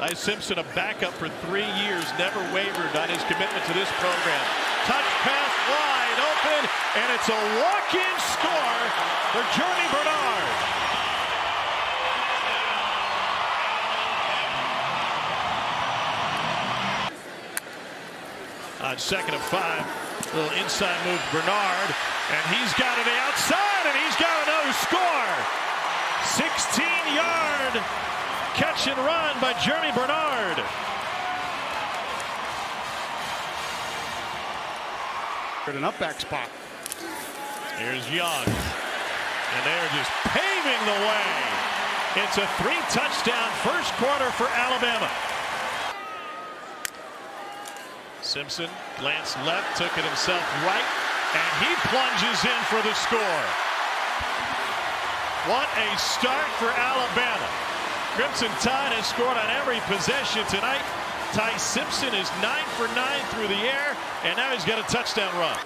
Ty Simpson, a backup for 3 years, never wavered on his commitment to this program. Touch pass wide open, and it's a walk-in score for Jeremy Bernard. On 2nd and 5, little inside move Bernard, and he's got it outside, and he's got another score. 16-yard catch and run by Jeremy Bernard. An up back spot. Here's Young, and they're just paving the way. It's a 3-touchdown first quarter for Alabama. Simpson glanced left, took it himself right, and he plunges in for the score. What a start for Alabama. Crimson Tide has scored on every possession tonight. Ty Simpson is 9 for 9 through the air, and now he's got a touchdown run.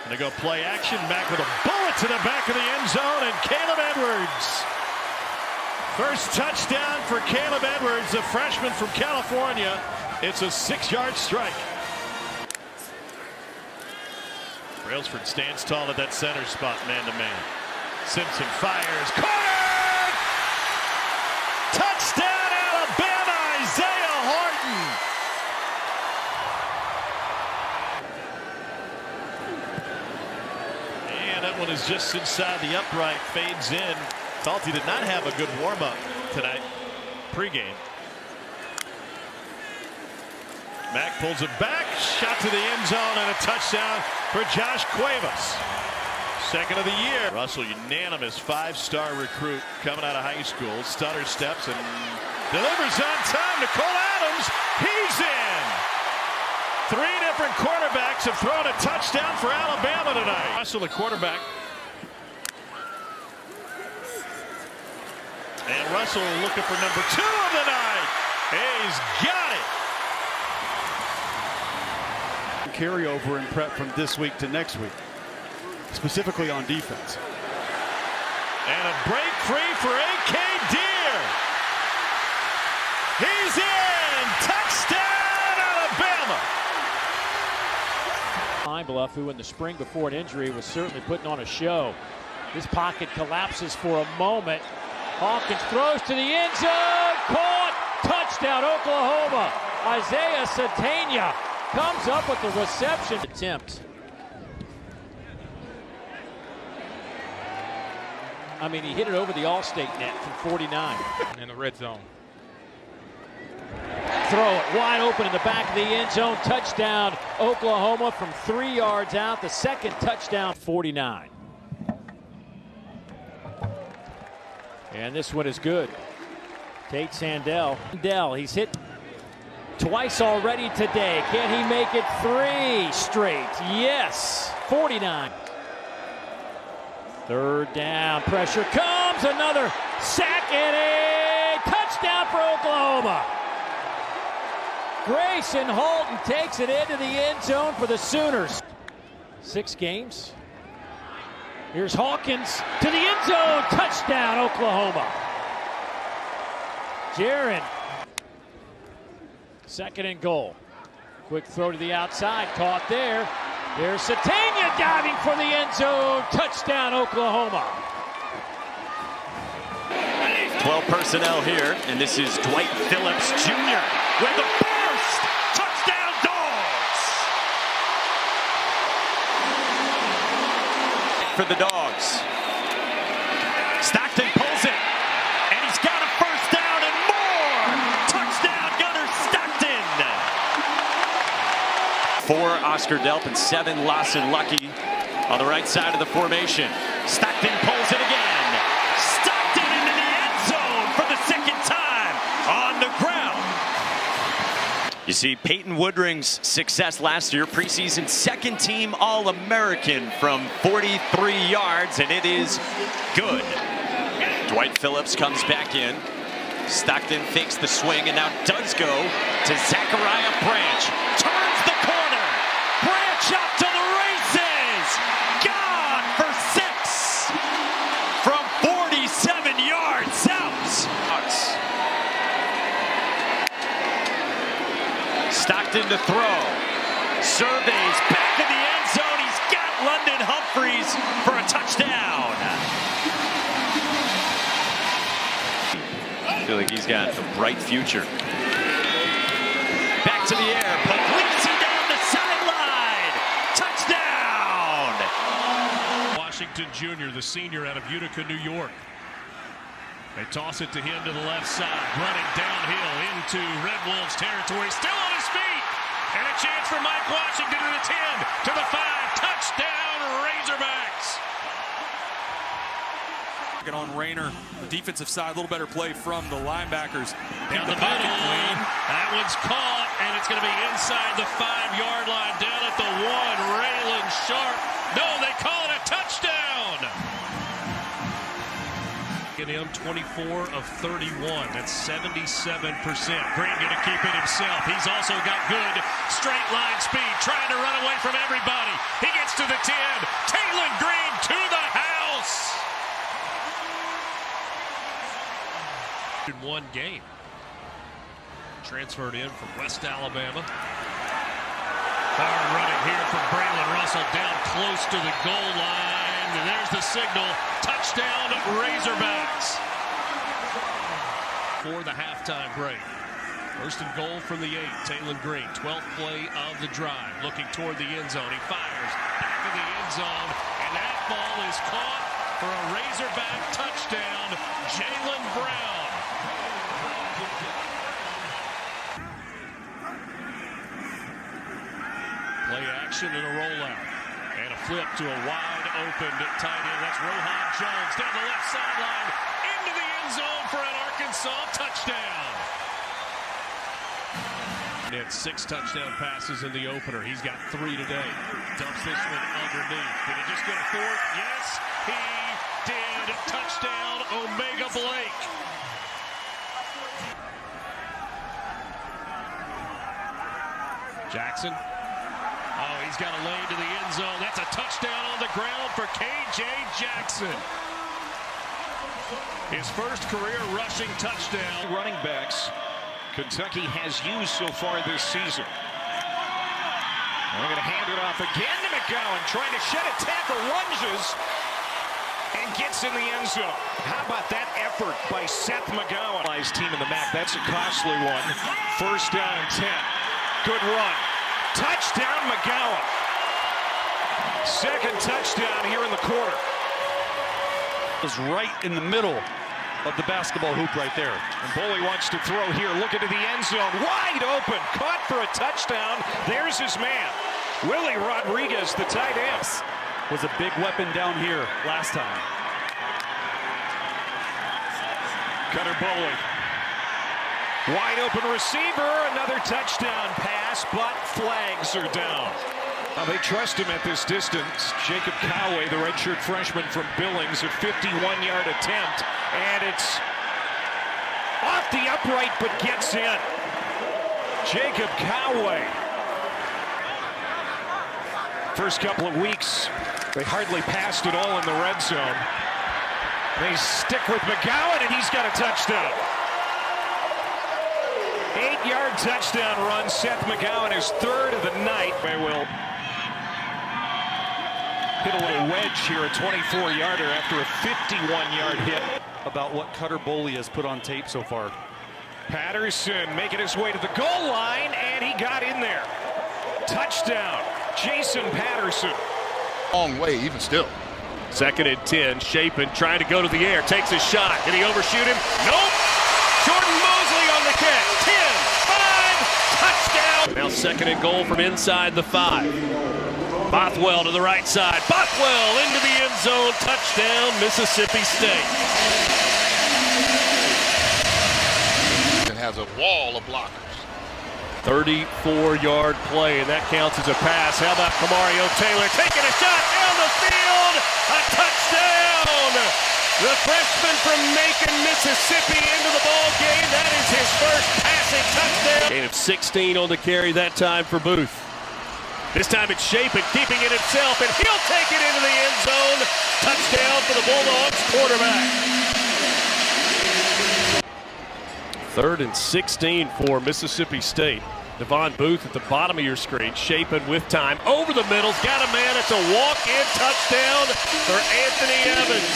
Gonna go play action, back with a bullet to the back of the end zone, and Caleb Edwards. First touchdown for Caleb Edwards, the freshman from California. It's a 6-yard strike. Brailsford stands tall at that center spot, man-to-man. Simpson fires, corner! Touchdown, Alabama, Isaiah Horton! And that one is just inside the upright, fades in. Talty did not have a good warm-up tonight, pregame. Mack pulls it back, shot to the end zone, and a touchdown for Josh Cuevas. Second of the year. Russell, unanimous 5-star recruit coming out of high school. Stutter steps and delivers on time to Cole Adams. He's in. 3 different quarterbacks have thrown a touchdown for Alabama tonight. Russell, the quarterback. And Russell looking for number 2 of the night. He's got it. Carryover and prep from this week to next week, specifically on defense. And a break free for A.K. Deer. He's in. Touchdown, Alabama. Pine Bluff, who in the spring before an injury was certainly putting on a show. This pocket collapses for a moment. Hawkins throws to the end zone. Caught. Touchdown, Oklahoma. Isaiah Satania comes up with the reception attempt. I mean, he hit it over the All-State net from 49. In the red zone. Throw it wide open in the back of the end zone. Touchdown, Oklahoma from 3 yards out. The second touchdown, 49. And this one is good. Tate Sandell. He's hit twice already today. Can he make it 3 straight? Yes. 49. Third down. Pressure comes. Another sack and a touchdown for Oklahoma. Grayson Halton takes it into the end zone for the Sooners. 6 games. Here's Hawkins to the end zone. Touchdown, Oklahoma. Jaron. Second and goal. Quick throw to the outside. Caught there. There's Satania diving for the end zone. Touchdown, Oklahoma. 12 personnel here, and this is Dwight Phillips Jr. with the burst. Touchdown, Dogs. For the Dogs. Stockton pulls it, and he's got a first down and more. Touchdown, Gunner Stockton. 4 Oscar Delp and 7 Lawson Lucky on the right side of the formation. Stockton pulls it again. Stockton into the end zone for the second time on the ground. You see Peyton Woodring's success last year, preseason second-team All-American from 43 yards, and it is good. Dwight Phillips comes back in. Stockton fakes the swing and now does go to Zachariah Branch. Turns the corner. Branch up to the races. Gone for 6 from 47 yards out. Sexton to throw. Surveys back in the end zone. He's got London Humphreys for a touchdown. I feel like he's got a bright future. Back to the air. Puglisi down the sideline. Touchdown. Washington Jr., the senior out of Utica, New York. They toss it to him to the left side, running downhill into Red Wolves territory, still on his feet. And a chance for Mike Washington to the 10, to the 5, touchdown Razorbacks. On Rayner, the defensive side, a little better play from the linebackers. Down the middle, that one's caught, and it's going to be inside the 5-yard line, down at the 1, Raylan Sharp. No, they call it a touchdown. Get him 24 of 31, that's 77%. Green going to keep it himself. He's also got good straight line speed, trying to run away from everybody. He gets to the 10, Taylor Green to the house. In one game. Transferred in from West Alabama. Hard running here from Braylon Russell down close to the goal line. And there's the signal. Touchdown Razorbacks. For the halftime break. First and goal from the 8. Taylor Green, 12th play of the drive. Looking toward the end zone. He fires back of the end zone. And that ball is caught for a Razorback touchdown. Jalen Brown. Play action and a rollout. And a flip to a wide open tight end. That's Rohan Jones down the left sideline. Into the end zone for an Arkansas touchdown. He had 6 touchdown passes in the opener. He's got 3 today. Dumps this one underneath. Did he just go to 4th? Yes, he did. Touchdown, Omega Blake. Jackson. Oh, he's got a lane to the end zone. That's a touchdown on the ground for K.J. Jackson. His first career rushing touchdown. Running backs Kentucky has used so far this season. They're going to hand it off again to McGowan, trying to shed a tackle, lunges, and gets in the end zone. How about that effort by Seth McGowan? His team in the MAC, that's a costly one. First down and 10. Good run. Touchdown McGowan. Second touchdown here in the quarter. Was right in the middle of the basketball hoop right there. And Boley wants to throw here, looking to the end zone, wide open, caught for a touchdown. There's his man, Willie Rodriguez, the tight end. Was a big weapon down here last time. Cutter Boley. Wide open receiver, another touchdown pass, but flags are down. Now they trust him at this distance. Jacob Coway, the redshirt freshman from Billings, a 51-yard attempt, and it's off the upright but gets in. Jacob Coway. First couple of weeks, they hardly passed it all in the red zone. They stick with McGowan, and he's got a touchdown. 8-yard touchdown run. Seth McGowan is 3rd of the night. They will hit a little wedge here, a 24-yarder after a 51-yard hit. About what Cutter Boley has put on tape so far. Patterson making his way to the goal line, and he got in there. Touchdown, Jason Patterson. Long way, even still. Second and 10, Chapin trying to go to the air, takes a shot. Did he overshoot him? Nope. Jordan Mosley on the catch. 10, 5, touchdown. Now second and goal from inside the 5. Bothwell to the right side. Bothwell into the end zone. Touchdown, Mississippi State. It has a wall of blockers. 34-yard play, and that counts as a pass. How about Camario Taylor taking a shot down the field? A touchdown! The freshman from Macon, Mississippi into the ball game. That is his first passing touchdown. Gain of 16 on the carry that time for Booth. This time it's Chapin keeping it himself, and he'll take it into the end zone. Touchdown for the Bulldogs quarterback. 3rd and 16 for Mississippi State. Devon Booth at the bottom of your screen, Shapen with time, over the middle's got a man. It's a walk-in touchdown for Anthony Evans.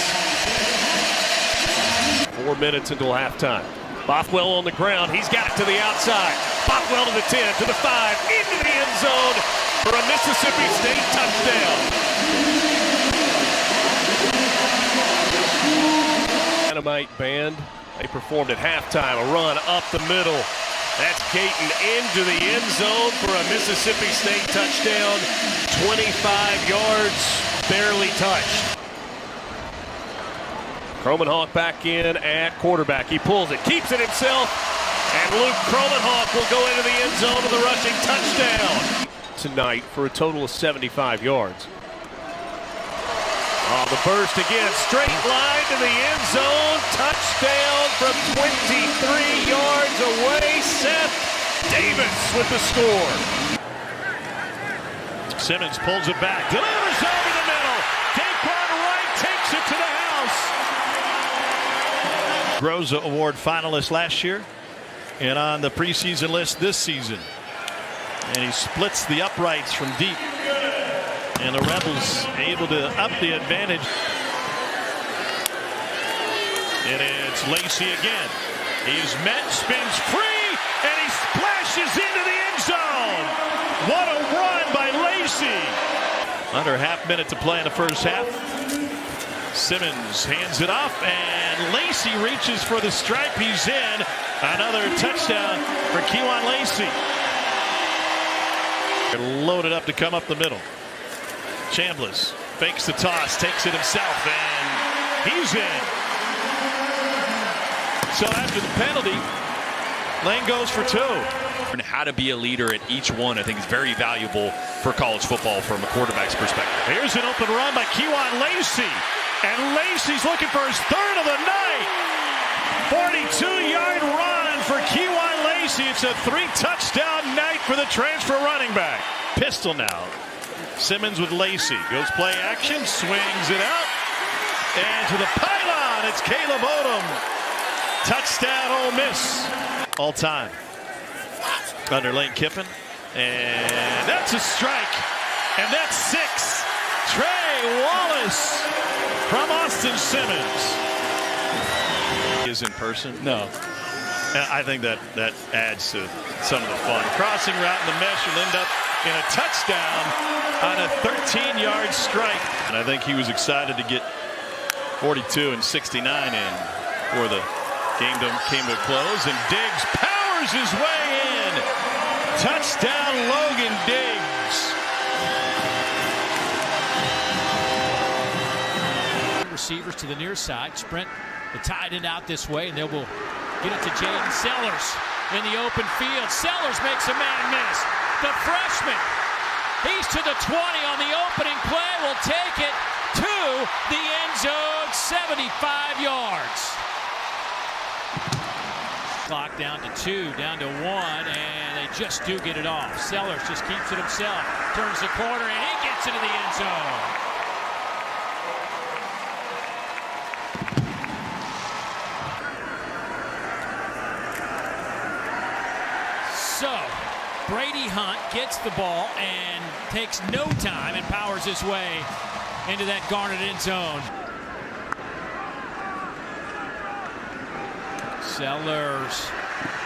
4 minutes until halftime. Bothwell on the ground, he's got it to the outside. Bothwell to the 10, to the 5, into the end zone for a Mississippi State touchdown. Dynamite band, they performed at halftime, a run up the middle. That's Gayton into the end zone for a Mississippi State touchdown. 25 yards, barely touched. Kromenhoek back in at quarterback. He pulls it, keeps it himself, and Luke Kromenhoek will go into the end zone with a rushing touchdown tonight for a total of 75 yards. Oh, the burst again, straight line to the end zone, touchdown from 23 yards away. Seth Davis with the score. Simmons pulls it back, delivers over the middle. Daquan Wright takes it to the house. Groza Award finalist last year and on the preseason list this season. And he splits the uprights from deep. And the Rebels able to up the advantage. And it's Lacey again. He's met, spins free, and he splashes into the end zone. What a run by Lacey. Under a half minute to play in the first half. Simmons hands it off, and Lacey reaches for the stripe. He's in. Another touchdown for Kewan Lacey. Loaded up to come up the middle. Chambliss fakes the toss, takes it himself, and he's in. So after the penalty, Lane goes for 2. And how to be a leader at each one, I think, is very valuable for college football from a quarterback's perspective. Here's an open run by Kewan Lacey, and Lacey's looking for his 3rd of the night. 42-yard run for Kewan Lacey. It's a 3-touchdown night for the transfer running back. Pistol now. Simmons with Lacey. Goes play action. Swings it out. And to the pylon. It's Caleb Odom. Touchdown Ole Miss. All time. Under Lane Kiffin. And that's a strike. And that's 6. Trey Wallace from Austin Simmons. Is in person? No. I think that adds to some of the fun. Crossing route in the mesh will end up in a touchdown on a 13-yard strike. And I think he was excited to get 42 and 69 in before the game came to a close. And Diggs powers his way in. Touchdown, Logan Diggs. Receivers to the near side. Sprint the tight end out this way, and they will get it to Jaden Sellers in the open field. Sellers makes a man miss. The freshman, he's to the 20 on the opening play, will take it to the end zone, 75 yards. Clock down to 2, down to 1, and they just do get it off. Sellers just keeps it himself, turns the corner, and he gets into the end zone. So, Brady Hunt gets the ball and takes no time and powers his way into that Garnet end zone. Sellers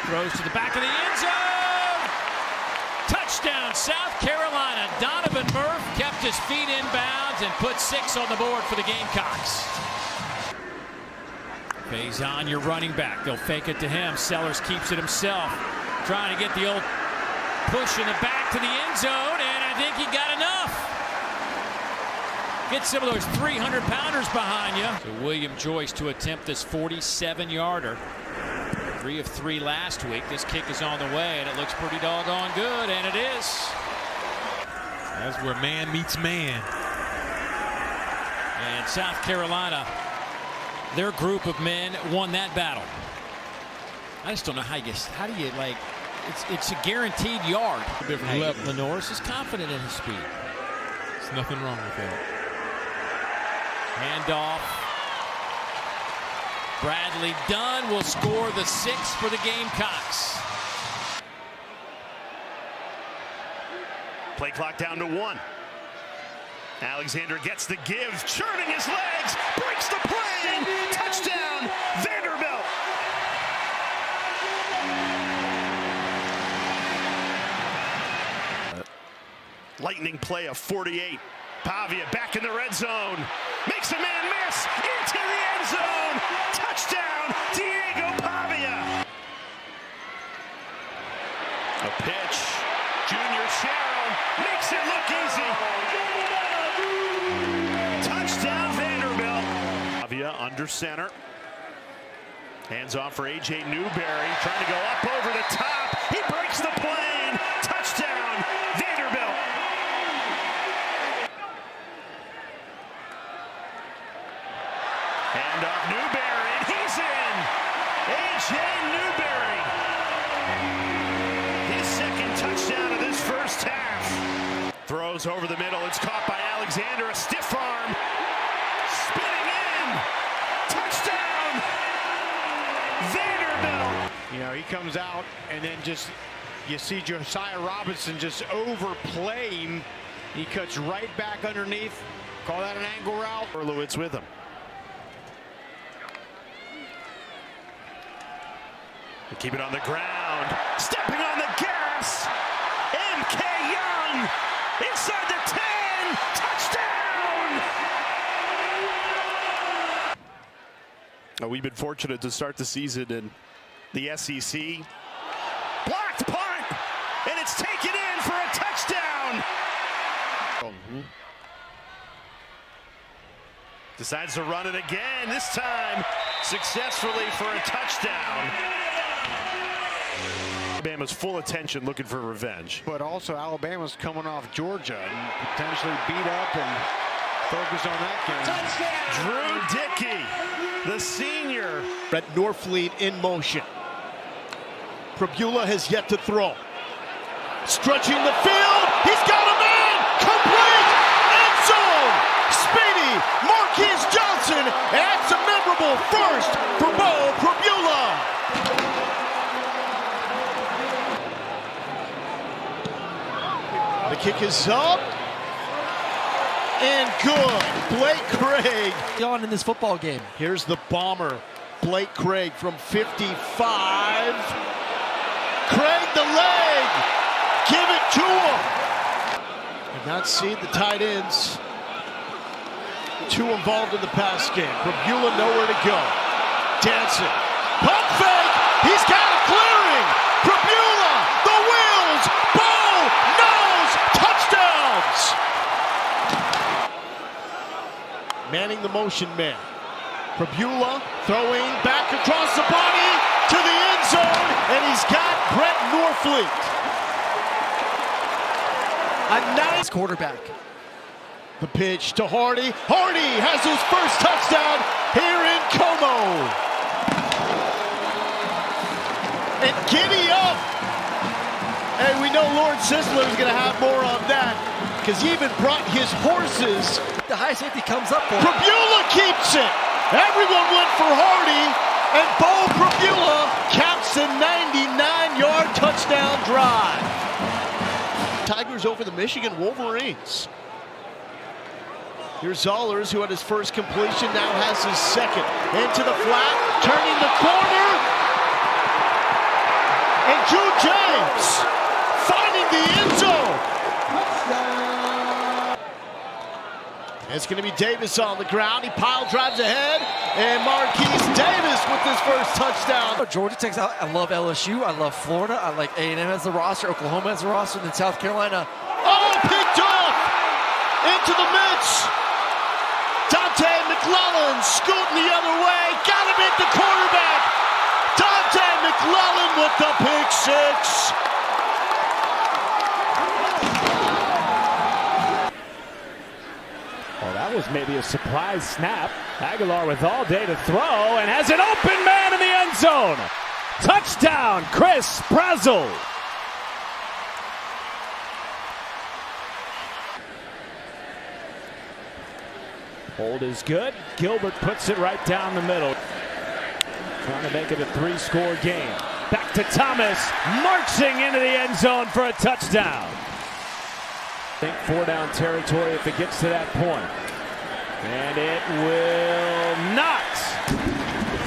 throws to the back of the end zone. Touchdown, South Carolina. Donovan Murph kept his feet in bounds and put 6 on the board for the Gamecocks. Faison, your running back. They'll fake it to him. Sellers keeps it himself. Trying to get the old push in the back to the end zone, and I think he got enough. Get some of those 300-pounders behind you. So William Joyce to attempt this 47-yarder. 3 of 3 last week. This kick is on the way, and it looks pretty doggone good, and it is. That's where man meets man. And South Carolina, their group of men won that battle. I just don't know how do you like, it's a guaranteed yard. Different level. Lenoris is confident in his speed. There's nothing wrong with that. Handoff. Bradley Dunn will score the 6th for the Gamecocks. Play clock down to 1. Alexander gets the give, churning his legs, breaks the plane, touchdown, Vanderbilt. Lightning play of 48. Pavia back in the red zone, makes a man miss, into the end zone, touchdown, Diego Pavia. A pitch, Junior Sherrill makes it look easy. Touchdown Vanderbilt. Pavia under center. Hands off for A.J. Newberry, trying to go up over the top. He breaks the plane. Touchdown Vanderbilt. Hand off Newberry, and he's in. A.J. Newberry. His second touchdown of this first half. Throws over the middle. It's caught by Alexander. A stiff arm. Spinning in. Touchdown. Vanderbilt. You know, he comes out and then you see Josiah Robinson just overplay him. He cuts right back underneath. Call that an angle route. Orlowitz with him. They keep it on the ground. Stepping on the gas. M.K. Young inside the 10. Touchdown. We've been fortunate to start the season in the SEC. Blocked punt, and it's taken in for a touchdown. Decides to run it again, this time successfully for a touchdown. Alabama's full attention looking for revenge. But also Alabama's coming off Georgia and potentially beat up and focus on that game. Drew Dickey, the senior. Brett Norfleet in motion. Prabula has yet to throw. Stretching the field. He's got a man. Complete. End zone. Speedy. Marquise Johnson. That's a memorable first for Bo Prabula. The kick is up. And good. Blake Craig. On in this football game. Here's the bomber. Blake Craig from 55. Craig the leg. Give it to him. Did not see the tight ends. Two involved in the pass game. Prabula nowhere to go. Dancing. Pump fake. He's got a clearing. Prabula. The wheels. Ball. Nose. Touchdowns. Manning the motion man. Prabula throwing back across the body to the end zone, and he's got Brett Norfleet. A nice quarterback. The pitch to Hardy. Hardy has his first touchdown here in Como. And giddy up. And we know Lord Sisler is going to have more on that because he even brought his horses. The high safety comes up for him. Prabula keeps it. Everyone went for Hardy, and Bo Prabula caps a 99-yard touchdown drive. Tigers over the Michigan Wolverines. Here's Zollers, who had his first completion, now has his second. Into the flat, turning the corner. And Drew James finding the end zone. It's going to be Davis on the ground. He pile drives ahead. And Marquise Davis with his first touchdown. Georgia takes out. I love LSU. I love Florida. I like A&M as the roster. Oklahoma as the roster. And then South Carolina. Oh, picked off into the midst. Dante McClellan scooting the other way. Got him at the quarterback. Dante McClellan with the pick six. Well, that was maybe a surprise snap. Aguilar with all day to throw and has an open man in the end zone. Touchdown, Chris Brazel. Hold is good. Gilbert puts it right down the middle. Trying to make it a 3-score game. Back to Thomas, marching into the end zone for a touchdown. Think 4-down territory if it gets to that point. And it will not.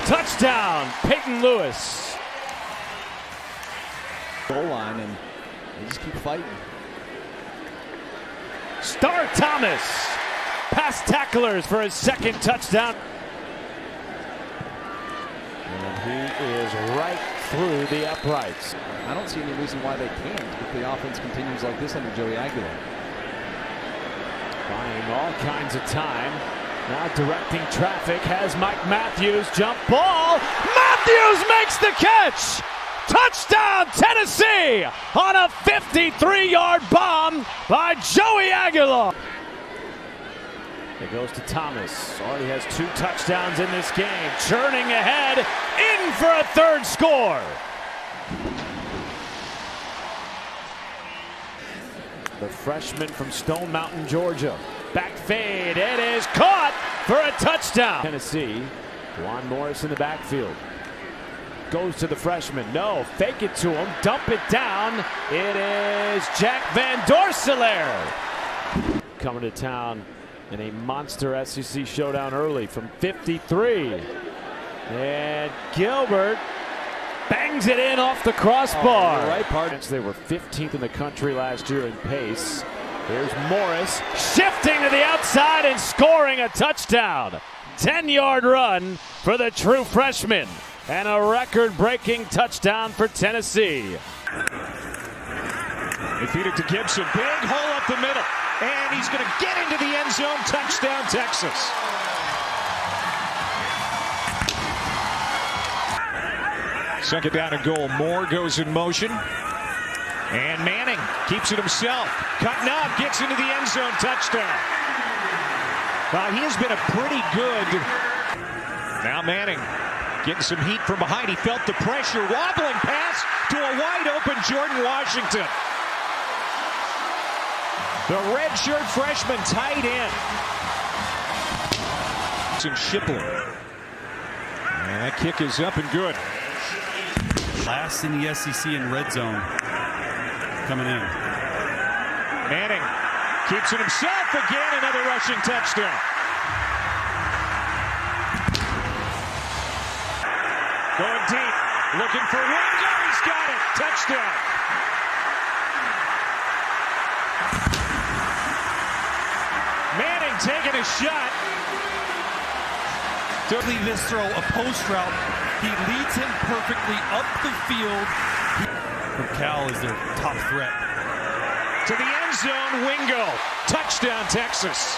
Touchdown, Peyton Lewis. Goal line, and they just keep fighting. Star Thomas, past tacklers for his second touchdown. And he is right through the uprights. I don't see any reason why they can't if the offense continues like this under Joey Aguilar. Buying all kinds of time. Now directing traffic has Mike Matthews. Jump ball. Matthews makes the catch. Touchdown Tennessee on a 53-yard bomb by Joey Aguilar. It goes to Thomas. Already has 2 touchdowns in this game. Churning ahead. In for a third score. The freshman from Stone Mountain, Georgia. Back fade. It is caught for a touchdown. Tennessee. Juan Morris in the backfield. Goes to the freshman. No. Fake it to him. Dump it down. It is Jack Van Dorselaer. Coming to town in a monster SEC showdown early from 53. And Gilbert bangs it in off the crossbar. Oh, right part. They were 15th in the country last year in pace. Here's Morris shifting to the outside and scoring a touchdown. 10-yard run for the true freshman. And a record-breaking touchdown for Tennessee. They feed it to Gibson. Big hole up the middle. And he's going to get into the end zone. Touchdown, Texas. Second down and goal. Moore goes in motion. And Manning keeps it himself. Cutting up, gets into the end zone. Touchdown. He has been a pretty good. Now Manning getting some heat from behind. He felt the pressure. Wobbling pass to a wide open Jordan Washington. The redshirt freshman tight end. And Shipley. And that kick is up and good. Last in the SEC in red zone. Coming in. Manning keeps it himself again. Another rushing touchdown. Going deep. Looking for Wingo. He's got it. Touchdown. Manning taking a shot. Don't leave this throw a post route. He leads him perfectly up the field. Cal is their top threat. To the end zone, Wingo. Touchdown, Texas.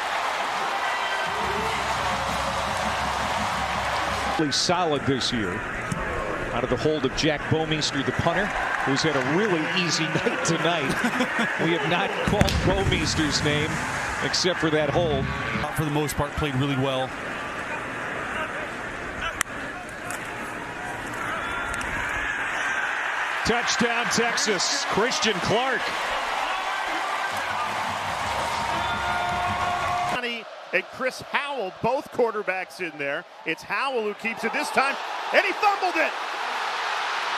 Really solid this year. Out of the hold of Jack Bomeister, the punter, who's had a really easy night tonight. We have not called Bomeister's name except for that hold. For the most part, played really well. Touchdown, Texas. Christian Clark. And Chris Howell, both quarterbacks in there. It's Howell who keeps it this time, and he fumbled it.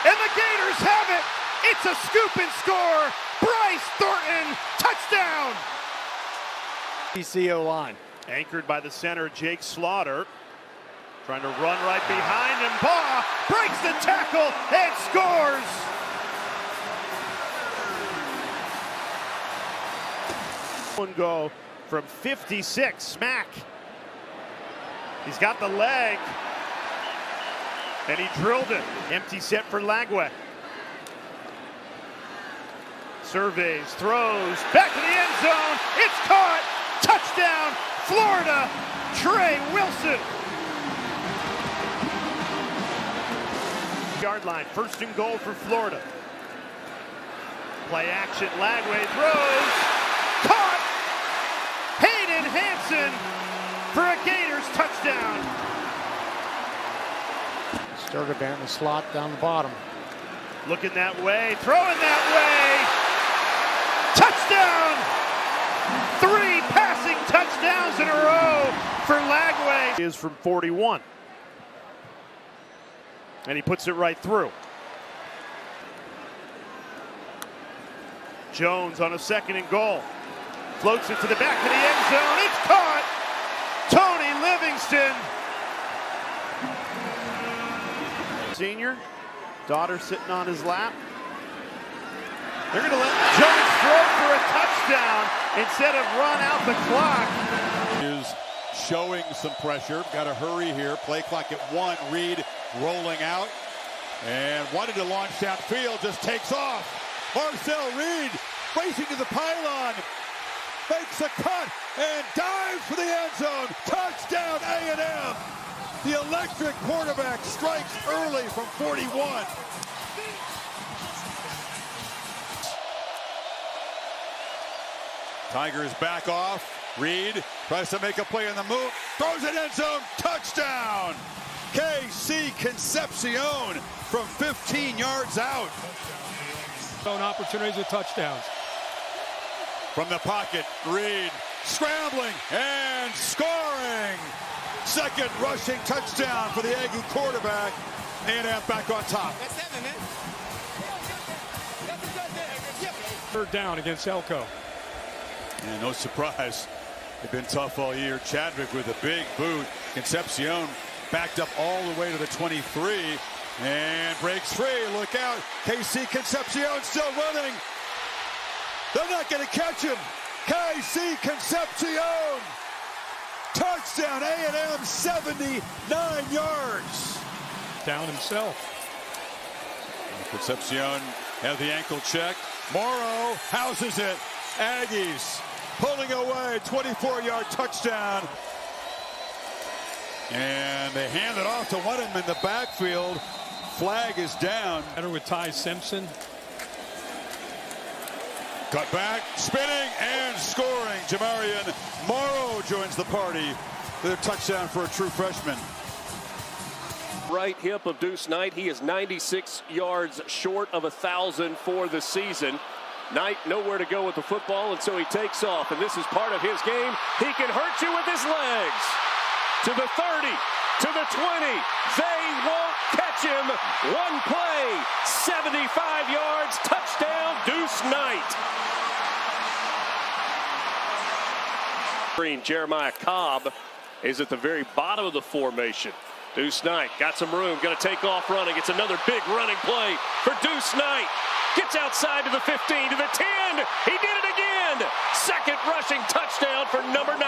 And the Gators have it. It's a scoop and score. Bryce Thornton, touchdown. TCO line. Anchored by the center, Jake Slaughter. Trying to run right behind him. Baugh breaks the tackle and scores. One go from 56. Smack. He's got the leg. And he drilled it. Empty set for Lagway. Surveys, throws, back to the end zone. It's caught. Touchdown, Florida. Trey Wilson. Yard line, first and goal for Florida. Play action, Lagway throws. Caught. Hayden Hansen for a Gators touchdown. Sturtevant in the slot down the bottom. Looking that way, throwing that way. Touchdown! 3 passing touchdowns in a row for Lagway. Is from 41. And he puts it right through. Jones on a second and goal. Floats it to the back of the end zone. It's caught. Tony Livingston. Senior. Daughter sitting on his lap. They're going to let Jones throw for a touchdown instead of run out the clock. Is showing some pressure. Got to hurry here. Play clock at 1. Reed rolling out. And wanted to launch downfield. Just takes off. Marcel Reed racing to the pylon. Makes a cut and dives for the end zone. Touchdown A&M. The electric quarterback strikes early from 41. Tigers back off. Reed tries to make a play in the move. Throws it end zone. Touchdown. KC Concepcion from 15 yards out. Own opportunities with touchdowns. From the pocket, Reed scrambling and scoring. Second rushing touchdown for the Aggie quarterback. A&M back on top. Third down against Elko. And no surprise, they've been tough all year. Chadwick with a big boot. Concepcion backed up all the way to the 23 and breaks free. Look out. KC Concepcion still running. They're not going to catch him. KC Concepcion. Touchdown A&M, 79 yards. Down himself. Concepcion had the ankle check. Morrow houses it. Aggies pulling away, 24-yard touchdown. And they hand it off to one of them in the backfield. Flag is down. Better with Ty Simpson. Cut back, spinning, and scoring. Jamarian Morrow joins the party with a touchdown for a true freshman. Right hip of Deuce Knight. He is 96 yards short of 1,000 for the season. Knight nowhere to go with the football, and so he takes off. And this is part of his game. He can hurt you with his legs. To the 30, to the 20. They won't catch him. One play, 75 yards, touchdown, Deuce Knight. Jeremiah Cobb is at the very bottom of the formation. Deuce Knight got some room, going to take off running. It's another big running play for Deuce Knight. Gets outside to the 15, to the 10. He did it again. Second rushing touchdown for number 9.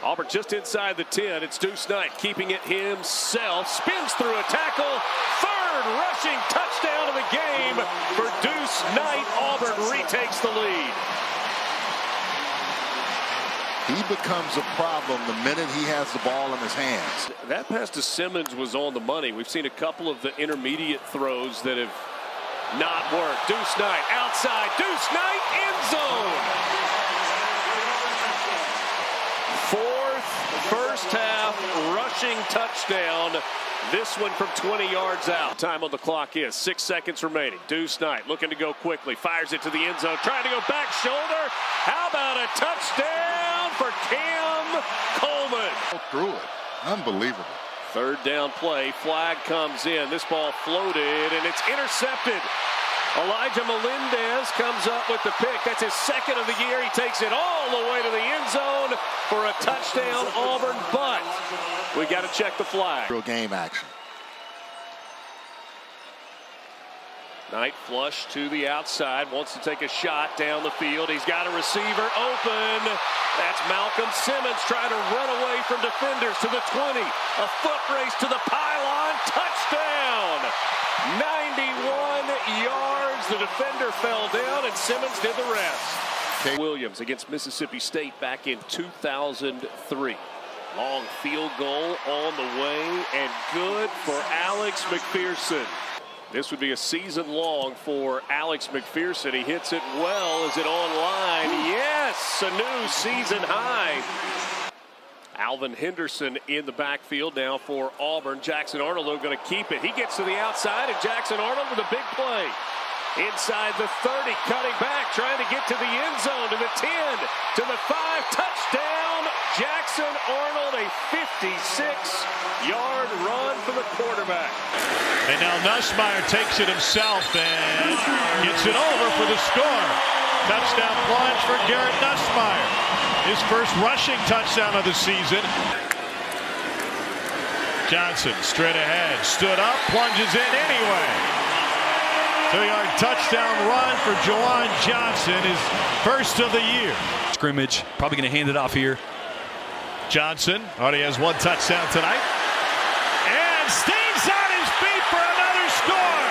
Auburn just inside the 10. It's Deuce Knight keeping it himself. Spins through a tackle. Third rushing touchdown of the game for Deuce Knight. Auburn retakes the lead. He becomes a problem the minute he has the ball in his hands. That pass to Simmons was on the money. We've seen a couple of the intermediate throws that have not worked. Deuce Knight outside. Deuce Knight end zone. Fourth first half rushing touchdown. This one from 20 yards out. Time on the clock is 6 seconds remaining. Deuce Knight looking to go quickly. Fires it to the end zone. Trying to go back shoulder. How about a touchdown for Cam Coleman? Through it. Unbelievable. Third down play. Flag comes in. This ball floated and it's intercepted. Elijah Melendez comes up with the pick. That's his second of the year. He takes it all the way to the end zone for a touchdown, Auburn, but we got to check the flag. Real game action. Knight flush to the outside, wants to take a shot down the field. He's got a receiver open. That's Malcolm Simmons trying to run away from defenders to the 20. A foot race to the pylon. Touchdown. 91 yards. The defender fell down and Simmons did the rest. Williams against Mississippi State back in 2003. Long field goal on the way and good for Alex McPherson. This would be a season long for Alex McPherson. He hits it well. Is it online? Yes, a new season high. Alvin Henderson in the backfield now for Auburn. Jackson Arnold going to keep it. He gets to the outside, and Jackson Arnold with a big play. Inside the 30, cutting back, trying to get to the end zone, to the 10, to the 5. Touchdown, Jackson Arnold, a 56-yard run for the quarterback. And now Nussmeier takes it himself and gets it over for the score. Touchdown plunge for Garrett Nussmeier. His first rushing touchdown of the season. Johnson straight ahead, stood up, plunges in anyway. 2-yard touchdown run for Juwan Johnson, his first of the year. Scrimmage, probably going to hand it off here. Johnson already has one touchdown tonight. And stays on his feet for another score.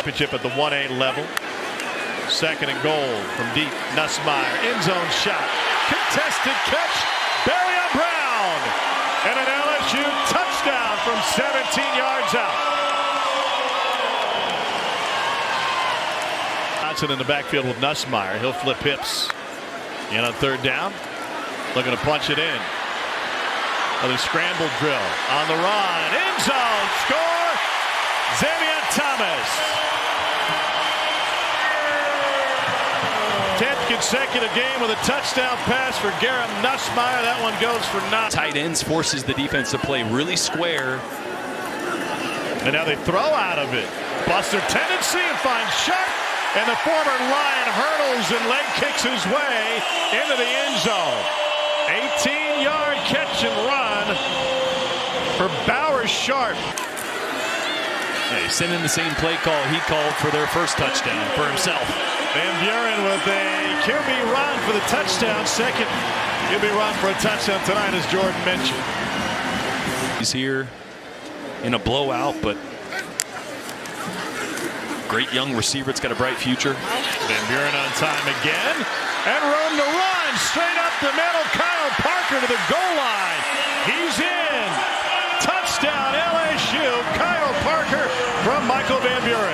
Championship at the 1A level. Second and goal from deep. Nussmeier, end zone shot. Contested catch. Barry Brown. And an LSU touchdown from 17 yards out. Johnson in the backfield with Nussmeier. He'll flip hips. And on third down, looking to punch it in. Another scramble drill on the run. End zone score. Xavier Thomas. 10th consecutive game with a touchdown pass for Garrett Nussmeier. That one goes for 9. Tight ends forces the defense to play really square. And now they throw out of it. Busts their tendency and finds Sharp. And the former Lion hurdles and leg kicks his way into the end zone. 18-yard catch and run for Bowers Sharp. Hey, send in the same play call he called for their first touchdown for himself. Van Buren with a QB run for the touchdown. Second QB run for a touchdown tonight, as Jordan mentioned. He's here in a blowout, but great young receiver. It's got a bright future. Van Buren on time again. And room to run. Straight up the middle. Kyle Parker to the goal line. He's in. Touchdown LSU. Kyle Parker from Michael Van Buren.